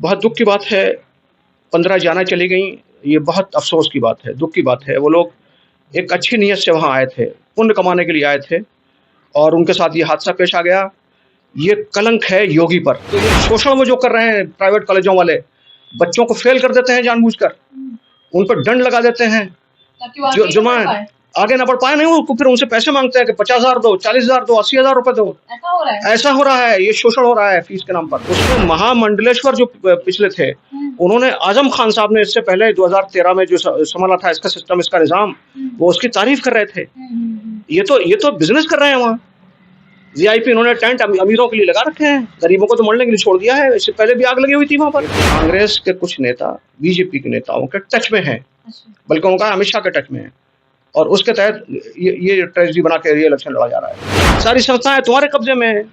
बहुत दुख की बात है, 15 जाना चली गई। ये बहुत अफ़सोस की बात है, दुःख की बात है। वो लोग एक अच्छी नीयत से वहाँ आए थे, पुण्य कमाने के लिए आए थे और उनके साथ ये हादसा पेश आ गया। ये कलंक है योगी पर। तो ये शोषण वो जो कर रहे हैं प्राइवेट कॉलेजों वाले, बच्चों को फ़ेल कर देते हैं जानबूझकर, उन पर दंड लगा देते हैं, ताकि वो जो आगे ना बढ़ पाए। नहीं, वो फिर उनसे पैसे माँगते हैं कि 50,000 दो, 40,000 दो, 80,000 रुपए दो। ऐसा हो रहा है? ऐसा हो रहा है, ये शोषण हो रहा है फीस के नाम पर। उसमें महामंडलेश्वर जो पिछले थे, उन्होंने आज़म खान साहब ने इससे पहले 2013 में जो संभाला था इसका सिस्टम, इसका निज़ाम, वो उसकी तारीफ़ कर रहे थे। ये तो बिज़नेस कर रहे हैं वहाँ। वीआईपी इन्होंने टेंट अमीरों के लिए लगा रखे हैं, गरीबों को तो मरने के लिए छोड़ दिया है। इससे पहले भी आग लगी हुई थी वहाँ पर। कांग्रेस के कुछ नेता बीजेपी के नेताओं के टच में हैं, बल्कि उनका अमित शाह के टच में है और उसके तहत ये ट्रेजेडी बना के इलेक्शन लड़ा जा रहा है। सारी संस्थाएं तुम्हारे कब्जे में है,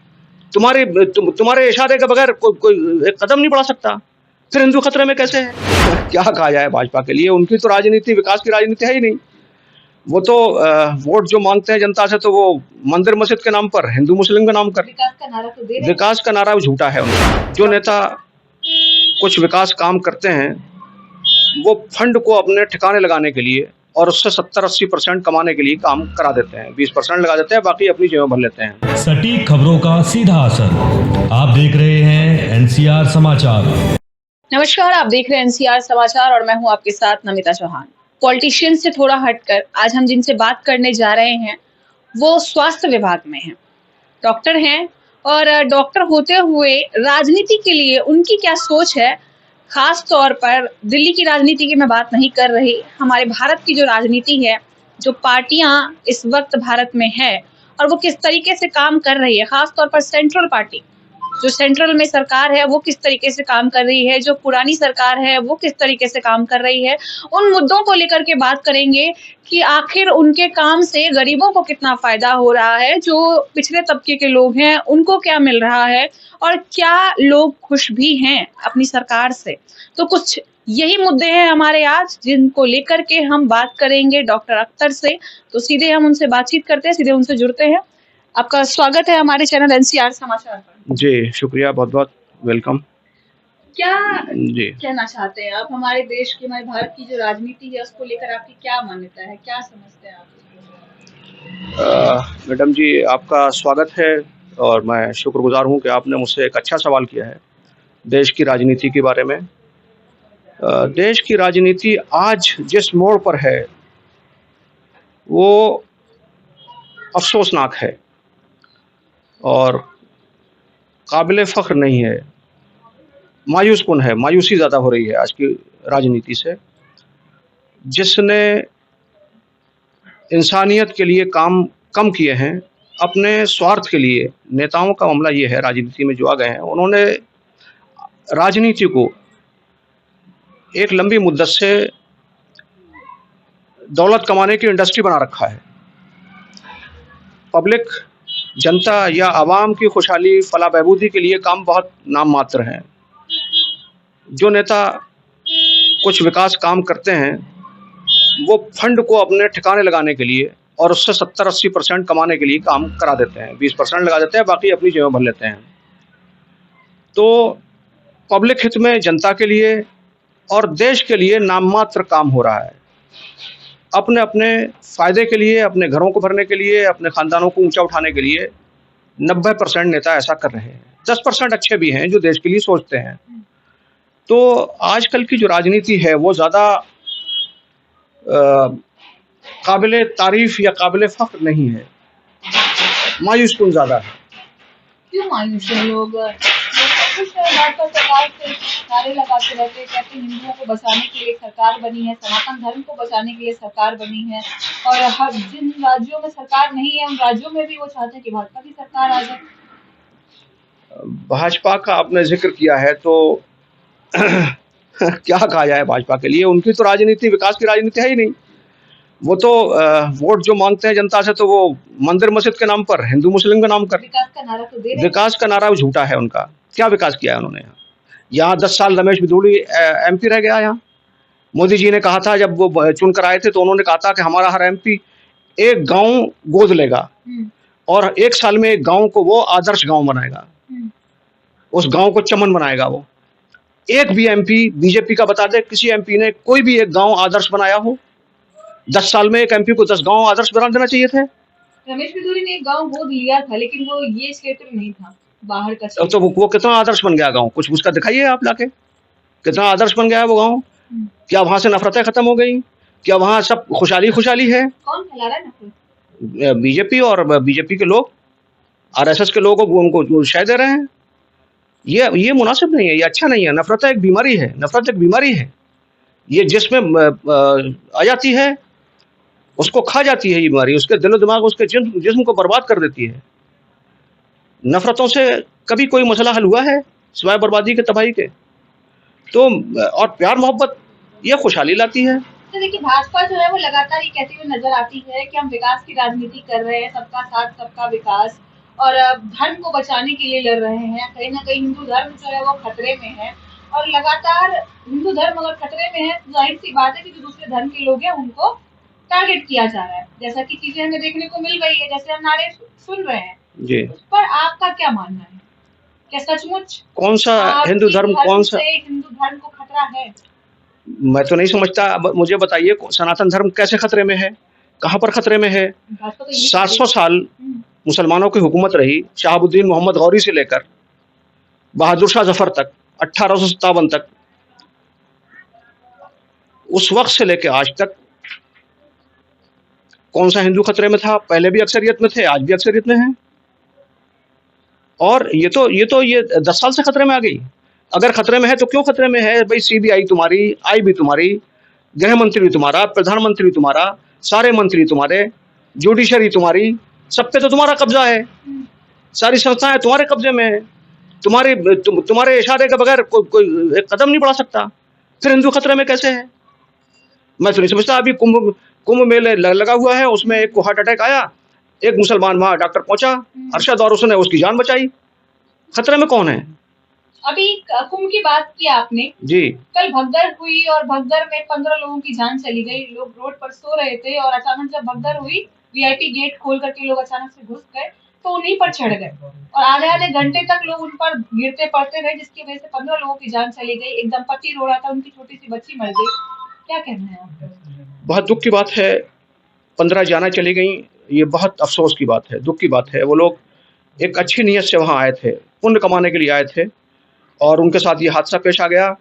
तुम्हारे इशारे के बगैर कोई एक कदम नहीं बढ़ा सकता। फिर हिंदू खतरे में कैसे है? क्या कहा जाए भाजपा के लिए? उनकी तो राजनीति विकास की राजनीति है ही नहीं। वो तो वोट जो मांगते हैं जनता से, तो वो मंदिर मस्जिद के नाम पर, हिंदू मुस्लिम के नाम पर। विकास का नारा झूठा है उनका। जो नेता कुछ विकास काम करते हैं वो फंड को अपने ठिकाने लगाने के लिए और उससे 70-80% कमाने के लिए काम करा देते हैं, 20% लगा देते हैं, बाकी अपनी जेब भर लेते हैं। सटीक खबरों का सीधा असर। आप देख रहे हैं एनसीआर समाचार। नमस्कार, आप देख रहे हैं एनसीआर समाचार और मैं हूं आपके साथ नमिता चौहान। पॉलिटिशियन से थोड़ा हटकर आज हम जिनसे बात करने जा रहे हैं वो स्वास्थ्य विभाग में हैं, डॉक्टर हैं और डॉक्टर होते हुए राजनीति के लिए उनकी क्या सोच है। खास तौर पर दिल्ली की राजनीति की मैं बात नहीं कर रही, हमारे भारत की जो राजनीति है, जो पार्टियां इस वक्त भारत में है और वो किस तरीके से काम कर रही है, खास तौर पर सेंट्रल पार्टी, जो सेंट्रल में सरकार है वो किस तरीके से काम कर रही है, जो पुरानी सरकार है वो किस तरीके से काम कर रही है। उन मुद्दों को लेकर के बात करेंगे कि आखिर उनके काम से गरीबों को कितना फायदा हो रहा है, जो पिछड़े तबके के लोग हैं उनको क्या मिल रहा है और क्या लोग खुश भी हैं अपनी सरकार से। तो कुछ यही मुद्दे हैं हमारे आज, जिनको लेकर के हम बात करेंगे डॉक्टर अख्तर से। तो सीधे हम उनसे बातचीत करते हैं, सीधे उनसे जुड़ते हैं। आपका स्वागत है हमारे चैनल एनसीआर समाचार पर। जी शुक्रिया, बहुत बहुत वेलकम। क्या जी कहना चाहते हैं आप हमारे देश की, हमारे भारत की जो राजनीति है उसको लेकर आपकी क्या मान्यता है, क्या समझते हैं आप? मैडम जी, आपका स्वागत है और मैं शुक्रगुजार हूँ कि आपने मुझसे एक अच्छा सवाल किया है देश की राजनीति के बारे में। देश की राजनीति आज जिस मोड़ पर है वो अफसोसनाक है और काबिले फ़ख्र नहीं है, मायूसकुन है। मायूसी ज़्यादा हो रही है आज की राजनीति से। जिसने इंसानियत के लिए काम कम किए हैं, अपने स्वार्थ के लिए, नेताओं का मामला ये है राजनीति में जो आ गए हैं, उन्होंने राजनीति को एक लंबी मुद्दत से दौलत कमाने की इंडस्ट्री बना रखा है। पब्लिक, जनता या आवाम की खुशहाली, फलाह बहबूदी के लिए काम बहुत नाम मात्र हैं। जो नेता कुछ विकास काम करते हैं वो फंड को अपने ठिकाने लगाने के लिए और उससे 70-80% कमाने के लिए काम करा देते हैं, 20% लगा देते हैं, बाकी अपनी जेब भर लेते हैं। तो पब्लिक हित में, जनता के लिए और देश के लिए नाम मात्र काम हो रहा है। अपने अपने फ़ायदे के लिए, अपने घरों को भरने के लिए, अपने ख़ानदानों को ऊंचा उठाने के लिए 90% नेता ऐसा कर रहे हैं। 10% अच्छे भी हैं जो देश के लिए सोचते हैं। तो आजकल की जो राजनीति है वो ज़्यादा काबिले तारीफ़ या काबिले फ़ख्र नहीं है, मायूसकुन ज़्यादा है। क्यों मायूस है लोग? कुछ सरकार से नारे लगाते रहते, कहते हिंदुओं को बचाने के लिए सरकार बनी है, सनातन धर्म को बचाने के लिए सरकार बनी है और हर जिन राज्यों में सरकार नहीं है उन राज्यों में भी वो चाहते हैं कि भाजपा की सरकार आ जाए। भाजपा का आपने जिक्र किया है तो क्या कहा जाए भाजपा के लिए? उनकी तो राजनीति विकास की राजनीति है ही नहीं। वो तो वोट जो मांगते हैं जनता से, तो वो मंदिर मस्जिद के नाम पर, हिंदू मुस्लिम के नाम पर। विकास का नारा झूठा है उनका। क्या विकास किया है उन्होंने? यहाँ 10 साल रमेश बिधूड़ी एमपी रह गया। यहाँ मोदी जी ने कहा था, जब वो चुनकर आए थे तो उन्होंने कहा था कि हमारा हर एमपी एक गांव गोद लेगा और 1 साल में एक गांव को वो आदर्श गांव बनाएगा, उस गांव को चमन बनाएगा वो। एक भी एमपी बीजेपी का बता दे, किसी एमपी ने कोई भी एक गांव आदर्श बनाया हो? 10 साल में एक एमपी को 10 गांव आदर्श बना देना चाहिए थे। रमेश बिधूरी ने एक गांव गोद लिया था, लेकिन वो ये क्षेत्र नहीं था, बाहर का अब क्षेत्र। तो वो कितना आदर्श बन गया गांव, कुछ उसका दिखाइए आप लाके, कितना आदर्श बन गया है वो गांव। क्या वहां से नफरतें खत्म हो गई? क्या वहां सब खुशहाली खुशहाली है? कौन फैला रहा है नफरत? बीजेपी और बीजेपी के लोग, आरएसएस के लोगों को उनको शय दे रहे हैं। ये मुनासिब नहीं है, ये अच्छा नहीं है। नफरत एक बीमारी है, नफरत एक बीमारी है। ये जिसमें आ जाती है उसको खा जाती है ये बीमारी, उसके दिलो दिमाग, उसके जिस्म को बर्बाद कर देती है। नफरतों से कभी कोई मसला हल हुआ है सिवाय बर्बादी के, तबाही के? तो और प्यार मोहब्बत ये खुशहाली लाती है। तो देखिए, भाजपा जो है वो लगातार ये कहती हुई नजर आती है कि हम विकास की राजनीति कर रहे हैं, सबका साथ सबका विकास, और धर्म को बचाने के लिए लड़ रहे हैं। कहीं ना कहीं हिंदू धर्म जो है वो खतरे में है, और लगातार हिंदू धर्म अगर खतरे में है तो जाहिर सी बात है कि जो दूसरे धर्म के लोग हैं उनको टारगेट किया जा रहा है, जैसा कि चीजें हमें देखने को मिल रही है, जैसे हम नारे सुन रहे हैं जी। उस पर आपका क्या मानना है? क्या सचमुच कौन सा हिंदू धर्म, कौन सा हिंदू धर्म को खतरा है? मैं तो नहीं समझता। अब मुझे बताइए सनातन धर्म कैसे खतरे में है, कहाँ पर खतरे में है? 700 साल मुसलमानों की हुकूमत रही, शहाबुद्दीन मोहम्मद गौरी से लेकर बहादुर शाह जफर तक, 1857 तक। उस वक्त से लेकर आज तक कौन सा हिंदू खतरे में था? पहले भी अक्सरियत में थे, आज भी अक्सरियत में हैं। और ये 10 साल से खतरे में आ गई। अगर खतरे में है तो क्यों खतरे में है भाई? सीबीआई तुम्हारी, आईबी तुम्हारी, गृह मंत्री तुम्हारा, प्रधानमंत्री तुम्हारा, सारे मंत्री तुम्हारे, जुडिशरी तुम्हारी, सब पे तो तुम्हारा कब्जा है। सारी संस्थाएं तुम्हारे कब्जे में है। तुम्हारे इशारे के बगैर कोई एक कदम नहीं बढ़ा सकता। फिर हिंदू खतरे में कैसे है? मैं तो नहीं समझता। अभी कुंभ मेले लगा हुआ है, उसमें एक को हार्ट अटैक आया, एक मुसलमान वहां डॉक्टर पहुंचा अरशद, और उसने उसकी जान बचाई। खतरे में कौन है? अभी कुंभ की बात की आपने जी। कल भगदड़ हुई और भगदड़ में 15 लोगों की जान चली गई। लोग रोड पर सो रहे थे और अचानक जब भगदड़ हुई, वीआईपी गेट खोल करके लोग अचानक से घुस गए तो उन्हीं पर चढ़ गए और आधे आधे घंटे तक लोग उन पर गिरते पड़ते रहे, जिसकी वजह से 15 लोगों की जान चली गई। एक दंपति रो रहा था, उनकी छोटी सी बच्ची मर गई। क्या कहना है आपका? बहुत दुख की बात है, 15 जाना चली गई। ये बहुत अफसोस की बात है, दुख की बात है। वो लोग एक अच्छी नीयत से वहां आए थे, पुण्य कमाने के लिए आए थे, और उनके साथ ये हादसा पेश आ गया।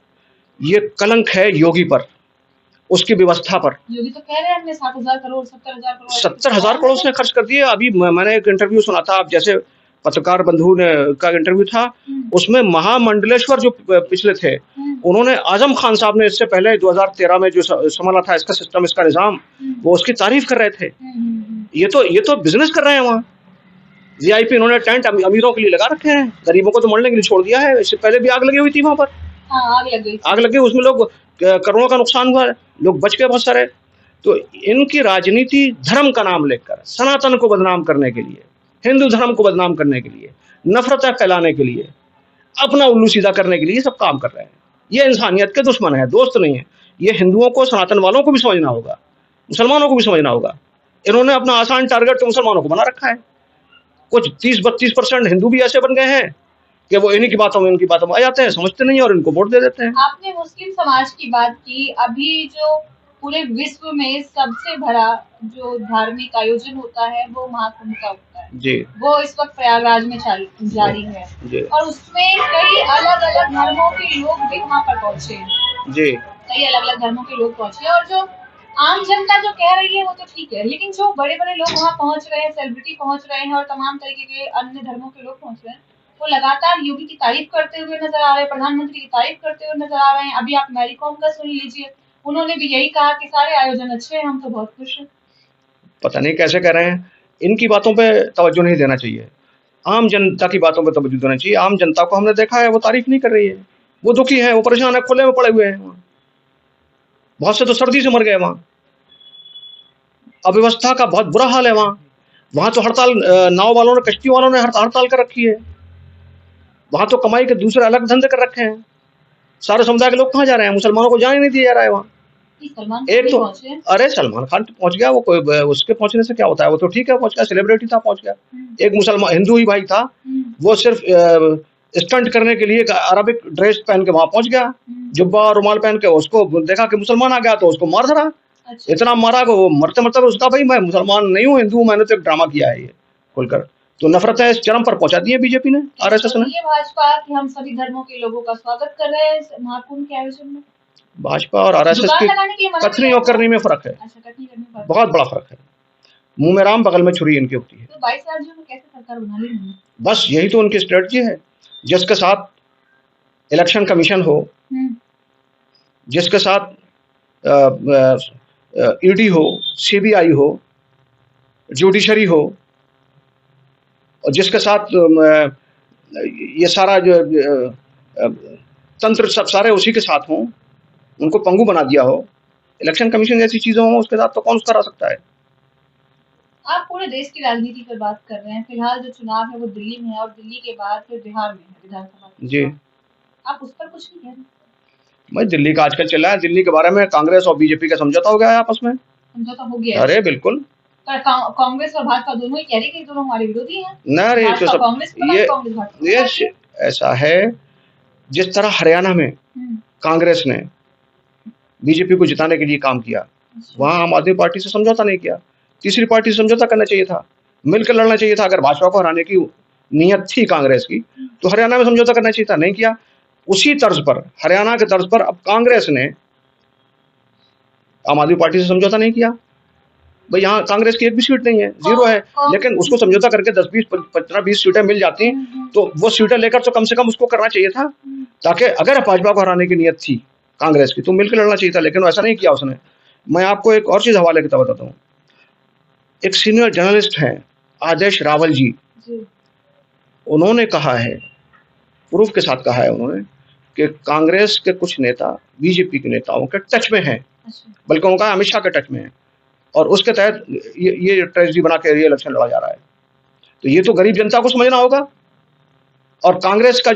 ये कलंक है योगी पर, उसकी व्यवस्था पर। योगी तो कह रहे हैं हमने 7,000 करोड़ 70,000 करोड़ 70,000 करोड़ उसने खर्च कर दिए। अभी मैंने एक इंटरव्यू सुना था, आप जैसे पत्रकार बंधु ने का इंटरव्यू था, उसमें महामंडलेश्वर जो पिछले थे, उन्होंने आजम खान साहब ने इससे पहले 2013 में जो संभाला था इसका सिस्टम, इसका निजाम, वो उसकी तारीफ कर रहे थे। ये तो बिजनेस कर रहे हैं वहाँ। वीआईपी इन्होंने टेंट अमीरों के लिए लगा रखे हैं, गरीबों को तो मरने के लिए छोड़ दिया है। इससे पहले भी आग लगी हुई थी वहां पर। हाँ, आग लग गई, उसमें लोग करोड़ों का नुकसान हुआ, लोग बच गए बहुत सारे। तो इनकी राजनीति धर्म का नाम लेकर सनातन को बदनाम करने के लिए, हिंदू धर्म को बदनाम करने के लिए, नफरतें फैलाने के लिए, अपना उल्लू सीधा करने के लिए सब काम कर रहे हैं। ये इंसानियत के दुश्मन है, दोस्त नहीं है। ये हिंदुओं को, सनातन वालों को भी समझना होगा, मुसलमानों को भी समझना होगा। इन्होंने अपना आसान टारगेट तो मुसलमानों को बना रखा है। कुछ 30-32% हिंदू भी ऐसे बन गए हैं कि वो इन्हीं की बातों में, उनकी बातों में आ जाते हैं, समझते नहीं और इनको वोट दे देते हैं। आपने मुस्लिम समाज की बात की। अभी जो पूरे विश्व में सबसे बड़ा जो धार्मिक आयोजन होता है वो महाकुंभ का होता है जी। वो इस वक्त प्रयागराज में जारी है जी। और उसमें कई अलग अलग धर्मों के लोग भी वहाँ पर पहुंचे हैं। जी। कई अलग अलग धर्मों के लोग पहुंचे, और जो आम जनता जो कह रही है वो तो ठीक है, लेकिन जो बड़े बड़े लोग वहाँ पहुंच रहे हैं, सेलिब्रिटी पहुंच रहे हैं और तमाम तरीके के अन्य धर्मों के लोग पहुंच रहे हैं, वो लगातार योगी की तारीफ करते हुए नजर आ रहे हैं, प्रधानमंत्री की तारीफ करते हुए नजर आ रहे हैं। अभी आप मैरी कॉम का सुन लीजिए, उन्होंने भी यही कहा कि सारे आयोजन अच्छे हैं, हम तो बहुत खुश हैं। पता नहीं कैसे कह रहे हैं। इनकी बातों पे तवज्जो नहीं देना चाहिए, आम जनता की बातों पे तवज्जो देना चाहिए। आम जनता को हमने देखा है वो तारीफ नहीं कर रही है, वो दुखी है, वो परेशान है, खुले में पड़े हुए हैं। बहुत से तो सर्दी से मर गए वहाँ। अव्यवस्था का बहुत बुरा हाल है वहाँ तो हड़ताल, नाव वालों ने, कश्ती वालों ने हड़ताल कर रखी है। वहाँ तो कमाई के दूसरे अलग धंधे कर रखे हैं। सारे समुदाय के लोग कहाँ जा रहे हैं? मुसलमानों को जाने नहीं दिया जा रहा है वहाँ। एक तो अरे सलमान खान पहुंच गया, वो कोई उसके पहुंचने से क्या होता है? वो तो ठीक है, पहुंच गया, सेलिब्रिटी था, पहुंच गया। एक मुसलमान हिंदू ही भाई था, वो सिर्फ स्टंट करने के लिए एक अरबिक ड्रेस पहन के वहां पहुंच गया, जुब्बा और रुमाल पहन के, उसको देखा कि मुसलमान आ गया तो उसको मार धरा। अच्छा। इतना मारा कि वो मरते मरते उसका, भाई मैं मुसलमान नहीं हूँ, हिंदू हूं, मैंने तो एक ड्रामा किया है ये खुलकर। तो नफरत है इस चरम पर पहुंचा दी है बीजेपी ने, आरएसएस ने। ये भाजपा कि हम सभी धर्मों के लोगों का स्वागत कर रहे हैं महाकुंभ के आयोजन में। भाजपा और आरएसएस दुकान की लगाने के लिए मना कथनी किया और करनी में फर्क है, अच्छा, कटनी करने में फर्क। बहुत बड़ा फर्क है। मुंह में राम बगल में छुरी इनकी होती है। तो 22 राज्यों में कैसे सरकार बना ली उन्होंने? बस यही तो उनकी स्ट्रेटजी है, जिसके साथ इलेक्शन कमीशन हो, जिसके साथ ईडी हो, सीबीआई हो, जुडिशरी हो, और जिसके साथ ये सारा जो तंत्र सब सारे उसी के साथ हों, उनको पंगु बना दिया हो, इलेक्शन कमीशन जैसी चीजें हों, उसके साथ तो कौन करा सकता है। आप पूरे देश की राजनीति पर बात कर रहे हैं, फिलहाल जो चुनाव है वो दिल्ली में है और दिल्ली के बाद फिर बिहार में है विधानसभा जी, आप उस पर कुछ नहीं कह रहे? मैं दिल्ली का आजकल चल रहा है, दिल्ली के बारे में कांग्रेस और बीजेपी का समझौता हो गया है आपस में। समझौता हो गया? अरे बिल्कुल, पर कांग्रेस और भाजपा दोनों ही कह रही है कि दोनों हमारे विरोधी हैं। ना रे तो सब कांग्रेस ये ऐसा है, जिस तरह हरियाणा में कांग्रेस ने बीजेपी को जिताने के लिए काम किया, वहां आम आदमी पार्टी से समझौता नहीं किया, तीसरी पार्टी से समझौता करना चाहिए था, मिलकर लड़ना चाहिए था। अगर भाजपा को हराने की नियत थी कांग्रेस की तो हरियाणा में समझौता करना चाहिए था, नहीं किया। उसी तर्ज पर, हरियाणा के तर्ज पर अब कांग्रेस ने आम आदमी पार्टी से समझौता नहीं किया। भाई यहाँ कांग्रेस की एक भी सीट नहीं है, जीरो है, लेकिन उसको समझौता करके 10, 20, 15, 20 सीटें मिल जाती तो वो सीटें लेकर तो कम से कम उसको करना चाहिए था, ताकि अगर भाजपा को हराने की नियत थी कांग्रेस की तो मिलकर लड़ना चाहिए था, लेकिन ऐसा नहीं किया उसने। मैं आपको एक और चीज हवाले की बताता हूँ। एक सीनियर जर्नलिस्ट हैं आदेश रावल जी, उन्होंने कहा है, प्रूफ के साथ कहा है उन्होंने, कि कांग्रेस के कुछ नेता बीजेपी के नेताओं के टच में हैं, बल्कि उनका अमित शाह के टच में है, और उसके तहत ये ट्रेजेडी बना के ये इलेक्शन लड़ा जा रहा है। तो ये तो गरीब जनता को समझना होगा। और कांग्रेस की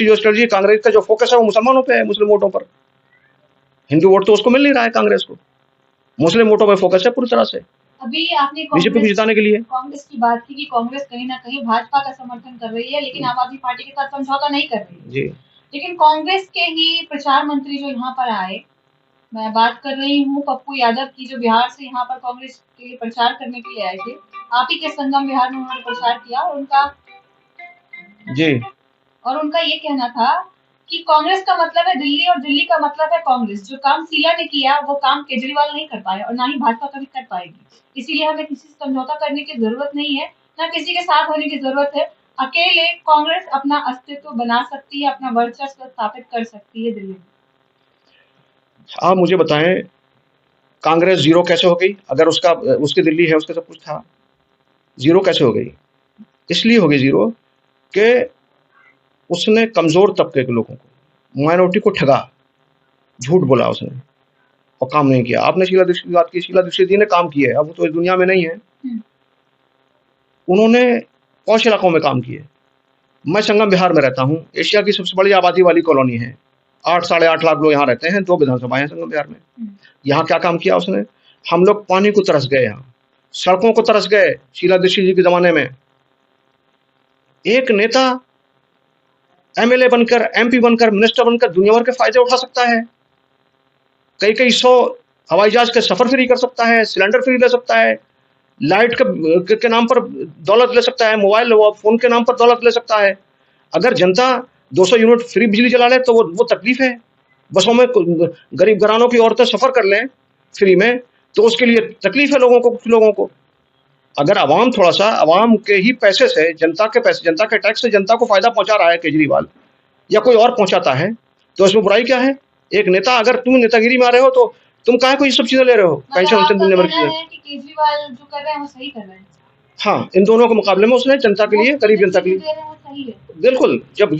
जो स्ट्रेटजी, कांग्रेस का जो फोकस है वो मुसलमानों पे है, मुस्लिम वोटों पर। हिंदू वोट तो उसको मिल नहीं रहा है कांग्रेस को, मुस्लिम वोटों पर फोकस है पूरी तरह से अभी आपने बीजेपी को जिताने के लिए। कांग्रेस की बात की कि कांग्रेस कहीं ना कहीं भाजपा का समर्थन कर रही है, लेकिन आम आदमी पार्टी के साथ समझौता नहीं कर रही है जी। लेकिन कांग्रेस के ही प्रचार मंत्री जो यहाँ पर आए, मैं बात कर रही हूँ पप्पू यादव की, जो बिहार से यहाँ पर कांग्रेस के लिए प्रचार करने के लिए आए थे, आप ही के संगम बिहार में उन्होंने प्रचार किया और उनका ये कहना था कि कांग्रेस का मतलब है दिल्ली और दिल्ली का मतलब है कांग्रेस। जो काम शीला ने किया वो काम केजरीवाल नहीं कर पाया और ना ही भाजपा कभी कर पाएगी, इसीलिए हमें किसी से समझौता करने की जरूरत नहीं है, ना किसी के साथ होने की जरूरत है। अकेले कांग्रेस अपना अस्तित्व बना सकती है, अपना वर्चस्व स्थापित कर सकती है दिल्ली में। आप मुझे बताएं, कांग्रेस जीरो कैसे हो गई? अगर उसकी दिल्ली है, उसके सब कुछ था, जीरो कैसे हो गई? इसलिए हो गई जीरो कि उसने कमजोर तबके के लोगों को, माइनॉरिटी को ठगा, झूठ बोला उसने और काम नहीं किया। आपने शीला दीक्षित की बात की, शीला दीक्षित जी ने काम किया है, अब वो तो इस दुनिया में नहीं है। उन्होंने पौष इलाकों में काम किए। मैं संगम बिहार में रहता हूँ, एशिया की सबसे बड़ी आबादी वाली कॉलोनी है, 8 साढ़े 8 लाख लोग यहाँ रहते हैं, 2 विधानसभाएं हैं संगम बिहार में। यहाँ क्या काम किया उसने? हम लोग पानी को तरस गए, यहाँ सड़कों को तरस गए। शीला दीक्षित जी के जमाने में एक नेता एमएलए बनकर, एमपी बनकर, मिनिस्टर बनकर दुनिया भर के फायदे उठा सकता है, कई 100 हवाई जहाज के सफर फ्री कर सकता है, सिलेंडर फ्री ले सकता है, लाइट के नाम पर दौलत ले सकता है, मोबाइल फोन के नाम पर दौलत ले सकता है। अगर जनता 200 यूनिट फ्री बिजली जला ले तो वो तकलीफ है। बसों में गरीब घरानों की औरतें सफर कर लें फ्री में तो उसके लिए तकलीफ है कुछ लोगों को। अगर अवाम थोड़ा सा, अवाम के ही पैसे से, जनता के पैसे, जनता के टैक्स से जनता को फायदा पहुंचा रहा है केजरीवाल या कोई और पहुंचाता है, तो इसमें बुराई क्या है? एक नेता, अगर तुम नेतागिरी में आ रहे हो तो तुम काहे को ये सब चीजें ले रहे हो? पेंशन दुनिया भर की केजरीवाल जो कर रहे हैं वो सही कर रहे हैं। हाँ, इन दोनों के मुकाबले में उसने जनता के लिए, गरीब जनता के लिए, बिल्कुल, जब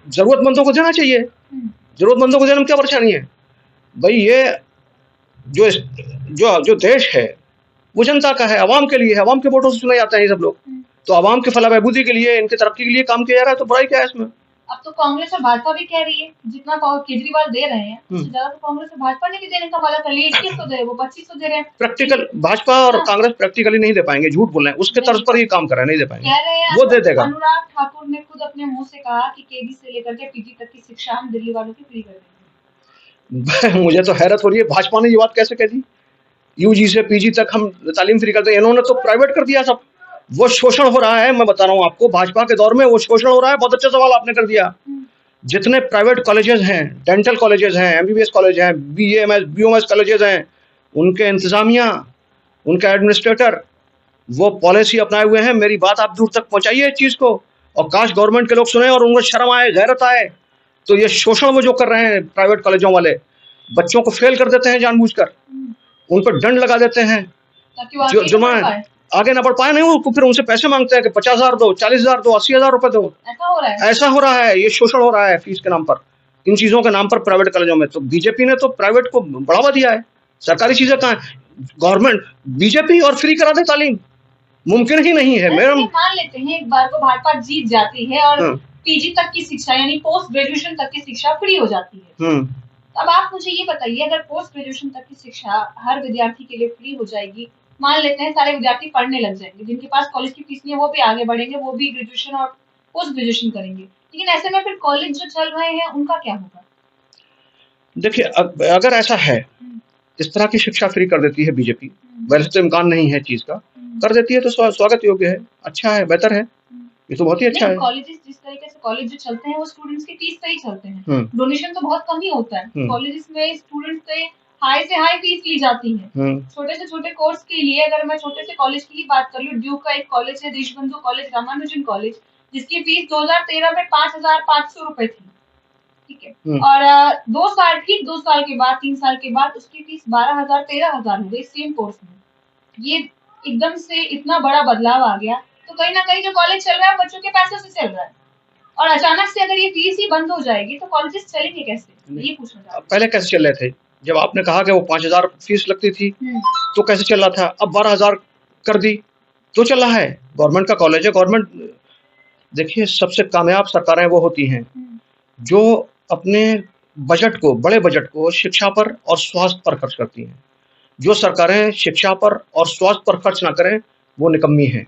जरूरतमंदों को देना चाहिए, जरूरतमंदों को देने में क्या परेशानी है भाई? ये जो देश है वो जनता का है, अवाम के लिए है, अवाम के वोटों से चुने जाते हैं ये सब लोग। तो अवाम के फलाह बहबूदी के लिए, इनके तरक्की के लिए काम किया जा रहा है, तो बुराई क्या है इसमें? अब तो कांग्रेस और भाजपा भी कह रही है जितना केजरीवाल दे रहे हैं उससे ज्यादा तो कांग्रेस और भाजपा ने भी देने का वादा कर लिया। 2100 दे रहे, वो 2500 दे रहे हैं। प्रैक्टिकल भाजपा और हाँ। कांग्रेस प्रैक्टिकली नहीं दे पाएंगे, झूठ बोल रहे हैं, उसके तर्ज पर ही काम कर रहे हैं, नहीं दे पाएंगे। कह रहे हैं वो दे देगा। अनुराग ठाकुर ने खुद अपने मुंह से कहा कि केजी से लेकर के पीजी तक की शिक्षा हम दिल्ली वालों की फ्री कर देंगे। मुझे तो हैरत हो रही है, भाजपा ने ये बात कैसे कह दी? यूजी से पीजी तक हम तालीम फ्री कर दें, इन्होंने तो प्राइवेट कर दिया सब। वो शोषण हो रहा है, मैं बता रहा हूँ आपको, भाजपा के दौर में वो शोषण हो रहा है। बहुत अच्छा सवाल आपने कर दिया। जितने प्राइवेट कॉलेजेस हैं, डेंटल कॉलेजेस हैं, एमबीबीएस कॉलेज हैं, बीएमएस बीओएमएस कॉलेजेस हैं, उनके इंतजामिया, उनके एडमिनिस्ट्रेटर वो पॉलिसी अपनाए हुए हैं। मेरी बात आप दूर तक पहुंचाइए इस चीज को, और काश गवर्नमेंट के लोग सुने और उनको शर्म आए, गैरत आए। तो ये शोषण वो जो कर रहे हैं प्राइवेट कॉलेजों वाले, बच्चों को फेल कर देते हैं जानबूझकर, उन पर दंड लगा देते हैं, ताकि वो आगे नहीं जुर्माना बढ़ पाए। आगे ना बढ़ पाए। नहीं, वो फिर उनसे पैसे मांगते हैं कि 50,000 दो, 40,000 दो, 80,000 रुपए दो। ऐसा हो रहा है। ऐसा हो रहा है, ये शोषण हो रहा है फीस के नाम पर, इन चीजों के नाम पर प्राइवेट कॉलेजों में। तो बीजेपी ने तो प्राइवेट को बढ़ावा दिया है, सरकारी चीजें कहाँ है? गवर्नमेंट बीजेपी और फ्री करा दे तालीम, मुमकिन ही नहीं है मैडम। मान लेते हैं एक बार को भाजपा जीत जाती है और हाँ। पीजी तक की शिक्षा यानी पोस्ट ग्रेजुएशन तक की शिक्षा फ्री हो जाती है। अब आप मुझे ये बताइए, अगर पोस्ट ग्रेजुएशन तक की शिक्षा हर विद्यार्थी के लिए फ्री हो जाएगी, मान लेते हैं सारे विद्यार्थी पढ़ने लग जाएंगे, जिनके पास कॉलेज की फीस नहीं है वो भी आगे बढ़ेंगे, वो भी ग्रेजुएशन और पोस्ट ग्रेजुएशन करेंगे, लेकिन ऐसे में फिर कॉलेज जो चल रहे हैं उनका क्या होगा? देखिए, अगर ऐसा है, इस तरह की शिक्षा फ्री कर देती है बीजेपी, वैसे तो इम्कान नहीं है चीज का, कर देती है तो स्वागत योग्य है, अच्छा है, बेहतर है, ये तो बहुत ही अच्छा है। कॉलेजेस जिस तरीके से कॉलेज जो चलते हैं वो स्टूडेंट्स की फीस से ही चलते हैं, डोनेशन तो बहुत कम ही होता है। कॉलेजेस में स्टूडेंट्स से हाई फीस ली जाती है। छोटे से छोटे कोर्स के लिए, अगर मैं छोटे से कॉलेज की ही बात कर लूं, ड्यूक का एक कॉलेज है देशबंधु कॉलेज, रामानुजन कॉलेज, जिसकी फीस 2013 में 5,500 रुपए थी, ठीक है, और 2 साल के बाद 3 साल के बाद उसकी फीस 12,000 13,000 हो गई सेम कोर्स में। ये एकदम से इतना बड़ा बदलाव आ गया, तो कहीं ना कहीं जो कॉलेज चल रहा है बच्चों के पैसों से चल रहा है, और अचानक से अगर ये फीस ही बंद हो जाएगी तो कॉलेजेस चलेंगे कैसे, ये पूछना चाहता हूं। पहले कैसे चल रहे थे? जब आपने कहा कि वो 5,000 फीस लगती थी तो कैसे चल रहा था? अब 12,000 कर दी तो चल रहा है। गवर्नमेंट का कॉलेज है, गवर्नमेंट, देखिए सबसे कामयाब सरकारें वो होती हैं जो अपने बजट को, बड़े बजट को शिक्षा पर और स्वास्थ्य पर खर्च करती हैं। जो सरकारें शिक्षा पर और स्वास्थ्य पर खर्च ना करें वो निकम्मी हैं,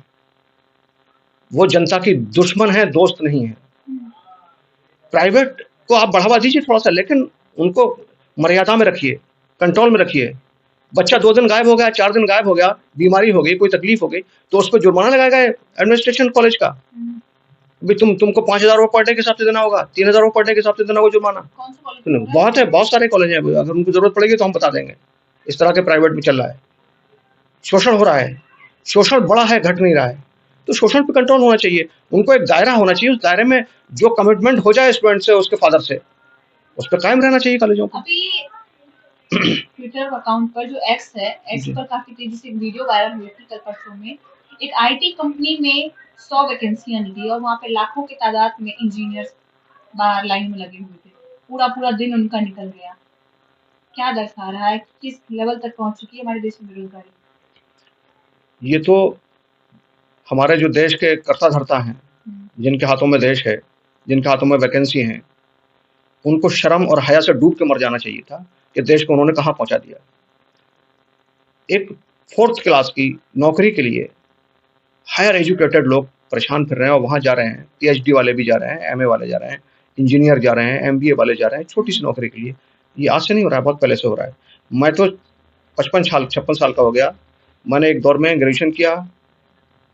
वो जनता की दुश्मन है, दोस्त नहीं है। प्राइवेट को आप बढ़ावा दीजिए थोड़ा सा, लेकिन उनको मर्यादा में रखिए, कंट्रोल में रखिए। बच्चा 2 दिन गायब हो गया, 4 दिन गायब हो गया, बीमारी हो गई, कोई तकलीफ हो गई, तो उस पर जुर्माना लगाएगा एडमिनिस्ट्रेशन कॉलेज का। भी तुमको 5,000 रुपये पर डे के हिसाब से देना होगा, 3,000 रुपये पर डे के हिसाब से देना होगा जुर्माना। बहुत है, बहुत सारे कॉलेज हैं, अगर उनको जरूरत पड़ेगी तो हम बता देंगे। इस तरह के प्राइवेट में चल रहा है, शोषण हो रहा है, शोषण बड़ा है, घट नहीं रहा है, तो शोषण पे कंट्रोल होना चाहिए। उनको एक दायरा होना चाहिए, उस दायरे में जो कमिटमेंट हो जाए स्टूडेंट से, उसके फादर से, उस पर कायम रहना चाहिए कॉलेजों को। अभी ट्विटर अकाउंट पर जो एक्स है, एक्स पर काफी तेजी से एक वीडियो वायरल हुई थी कल परसों में। एक आईटी कंपनी में 100 वैकेंसियां निकली और वहां पे लाखों की तादाद में इंजीनियर्स बाहर लाइन में लगे हुए थे, पूरा दिन उनका निकल गया। क्या दर्शा रहा है, किस लेवल तक पहुंच चुकी है हमारे देश में बेरोजगारी? ये तो हमारे जो देश के कर्ता धर्ता हैं, जिनके हाथों में देश है, जिनके हाथों में वैकेंसी हैं, उनको शर्म और हया से डूब के मर जाना चाहिए था कि देश को उन्होंने कहां पहुंचा दिया। एक 4th क्लास की नौकरी के लिए हायर एजुकेटेड लोग परेशान फिर रहे हैं, और वहां जा रहे हैं, पीएचडी वाले भी जा रहे हैं, एमए वाले जा रहे हैं, इंजीनियर जा रहे हैं, एमबीए वाले जा रहे हैं, छोटी सी नौकरी के लिए। ये आज से नहीं हो रहा है, बहुत पहले से हो रहा है। मैं तो 56 साल का हो गया, मैंने एक दौर में ग्रेजुएशन किया,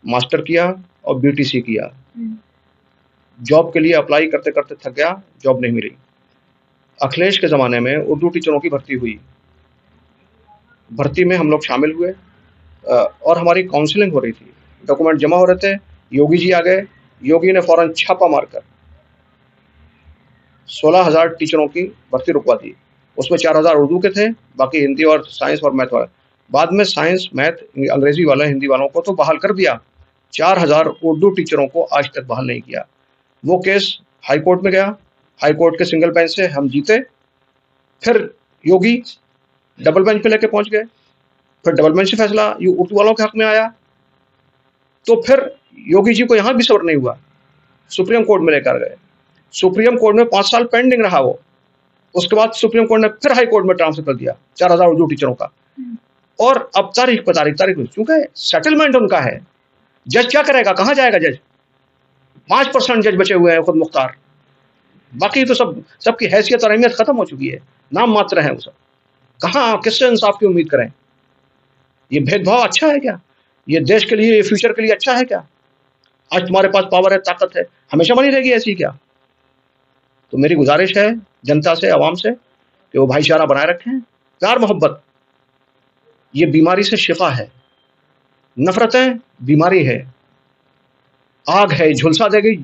मास्टर किया और बीटीसी किया। जॉब के लिए अप्लाई करते करते थक गया, जॉब नहीं मिली। अखिलेश के ज़माने में उर्दू टीचरों की भर्ती हुई, भर्ती में हम लोग शामिल हुए और हमारी काउंसलिंग हो रही थी, डॉक्यूमेंट जमा हो रहे थे। योगी जी आ गए, योगी ने फौरन छापा मारकर 16,000 टीचरों की भर्ती रुकवा दी। उसमें 4,000 उर्दू के थे, बाकी हिंदी और साइंस और मैथ वाले। बाद में साइंस, मैथ, अंग्रेजी वाले, हिंदी वालों को तो बहाल कर दिया, 4,000 उर्दू टीचरों को आज तक बहाल नहीं किया। वो केस हाई कोर्ट में गया, हाई कोर्ट के सिंगल बेंच से हम जीते, फिर योगी डबल बेंच पे लेके पहुंच गए, फिर डबल बेंच से फैसला उर्दू वालों के हक में आया, तो फिर योगी जी को यहाँ भी सब्र नहीं हुआ, सुप्रीम कोर्ट में लेकर गए, सुप्रीम कोर्ट में 5 साल पेंडिंग रहा वो। उसके बाद सुप्रीम कोर्ट ने फिर हाई कोर्ट में ट्रांसफर कर दिया 4000 उर्दू टीचरों का। और अब तारीख पे तारीख क्योंकि सेटलमेंट उनका है। जज क्या करेगा, कहाँ जाएगा जज? 5% जज बचे हुए हैं खुद मुख्तार, बाकी तो सबकी हैसियत और अहमियत खत्म हो चुकी है, नाम मात्र है वो सब। कहाँ किससे इंसाफ की उम्मीद करें? ये भेदभाव अच्छा है क्या? ये देश के लिए, ये फ्यूचर के लिए अच्छा है क्या? आज तुम्हारे पास पावर है, ताकत है, हमेशा बनी रहेगी ऐसी क्या? तो मेरी गुजारिश है जनता से, आवाम से, कि वो भाईचारा बनाए रखें, प्यार मोहब्बत ये बीमारी से शिफा है। नफरतें बीमारी है, आग है, झुलसा देगी,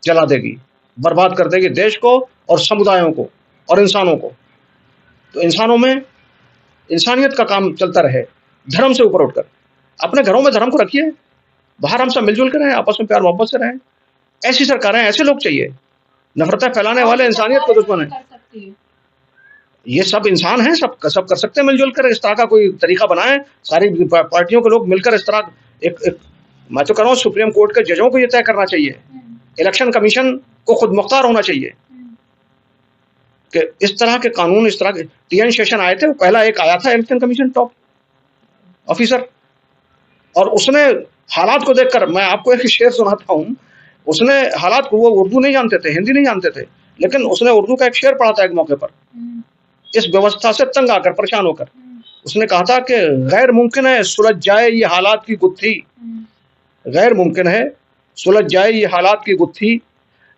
जला देगी, बर्बाद कर देगी देश को और समुदायों को और इंसानों को। तो इंसानों में इंसानियत का काम चलता रहे, धर्म से ऊपर उठकर। अपने घरों में धर्म को रखिए, बाहर हम सब मिलजुल कर रहें, आपस में प्यार मोहब्बत से रहें। ऐसी सरकारें, ऐसे लोग चाहिए। नफरतें फैलाने वाले इंसानियत को दुश्मन है। ये सब इंसान हैं, सब कर सकते हैं मिलजुल कर। इस तरह का कोई तरीका बनाएं, सारी पार्टियों के लोग मिलकर इस तरह एक मैं तो कह रहा हूँ सुप्रीम कोर्ट के जजों को ये तय करना चाहिए, इलेक्शन कमीशन को खुद मुख्तार होना चाहिए कि इस तरह के कानून, इस तरह के टीएन शेषन आए थे, पहला एक आया था इलेक्शन कमीशन टॉप ऑफिसर, और उसने हालात को देखकर, मैं आपको एक शेर सुनाता हूँ, उसने हालात को, वो उर्दू नहीं जानते थे, हिंदी नहीं जानते थे, लेकिन उसने उर्दू का एक शेर पढ़ा था एक मौके पर, इस व्यवस्था से तंग आकर, परेशान होकर। उसने कहा था कि गैर मुमकिन है सुलझ जाए ये हालात की गुत्थी, गैर मुमकिन है सुलझ जाए ये हालात की गुत्थी,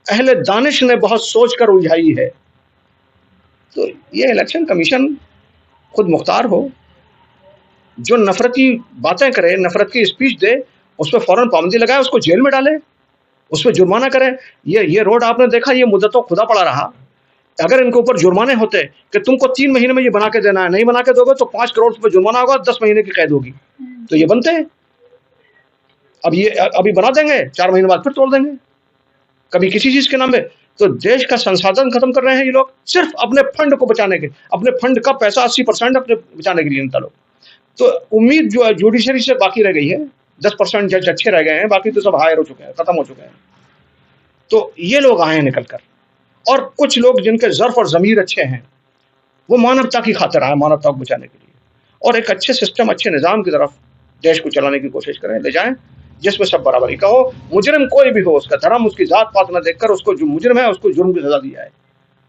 अहले दानिश ने बहुत सोच कर उलझाई है। तो ये इलेक्शन कमीशन खुद मुख्तार हो, जो नफरती बातें करे, नफरत की स्पीच दे, उस पर फौरन पाबंदी लगाए, उसको जेल में डाले, उस पर जुर्माना करे। ये रोड आपने देखा, ये मुद्दतों खुदा पड़ा रहा। अगर इनके ऊपर जुर्माने होते कि तुमको 3 महीने में ये बना के देना है, नहीं बना के दोगे तो 5 करोड़ रुपए जुर्माना होगा, 10 महीने की कैद होगी, तो ये बनते हैं। अब ये अभी बना देंगे, 4 महीने बाद फिर तोड़ देंगे, कभी किसी चीज के नाम पे। तो देश का संसाधन खत्म कर रहे हैं ये लोग, सिर्फ अपने फंड को बचाने के, अपने फंड का पैसा 80% अपने बचाने के लिए नेता लोग। तो उम्मीद जो जुडिशरी से बाकी रह गई है, 10% जज अच्छे रह गए हैं, बाकी तो सब हायर हो चुके हैं, खत्म हो चुके हैं। तो ये लोग आए हैं निकल कर, और कुछ लोग जिनके ज़र्फ और ज़मीर अच्छे हैं, वो मानवता की खातिर आए, मानवता को बचाने के लिए, और एक अच्छे सिस्टम, अच्छे निज़ाम की तरफ देश को चलाने की कोशिश करें, ले जाएं, जिसमें सब बराबरी का हो। मुजरिम कोई भी हो, उसका धर्म, उसकी जात पात न देखकर उसको, जो मुजरिम है उसको जुर्म की सजा दी जाए,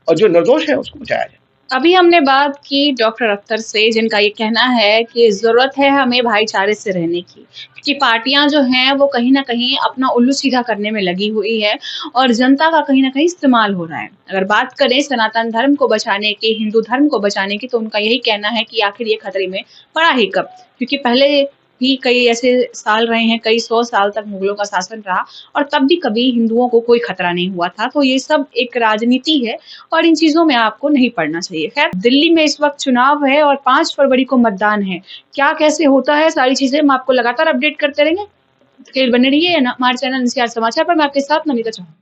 और जो निर्दोष है उसको बचाया जाए। अभी हमने बात की डॉक्टर अख्तर से, जिनका ये कहना है कि ज़रूरत है हमें भाईचारे से रहने की, क्योंकि पार्टियां जो हैं वो कहीं ना कहीं अपना उल्लू सीधा करने में लगी हुई है और जनता का कहीं ना कहीं इस्तेमाल हो रहा है। अगर बात करें सनातन धर्म को बचाने की, हिंदू धर्म को बचाने की, तो उनका यही कहना है कि आखिर ये खतरे में पड़ा ही कब, क्योंकि पहले भी कई ऐसे साल रहे हैं, कई 100 साल तक मुगलों का शासन रहा और तब भी कभी हिंदुओं को कोई खतरा नहीं हुआ था। तो ये सब एक राजनीति है और इन चीजों में आपको नहीं पड़ना चाहिए। खैर, दिल्ली में इस वक्त चुनाव है और 5 फरवरी को मतदान है। क्या कैसे होता है, सारी चीजें हम आपको लगातार अपडेट करते रहेंगे। बने रहिए हमारे चैनल एनसीआर समाचार पर। मैं आपके साथ नमिता चौहान।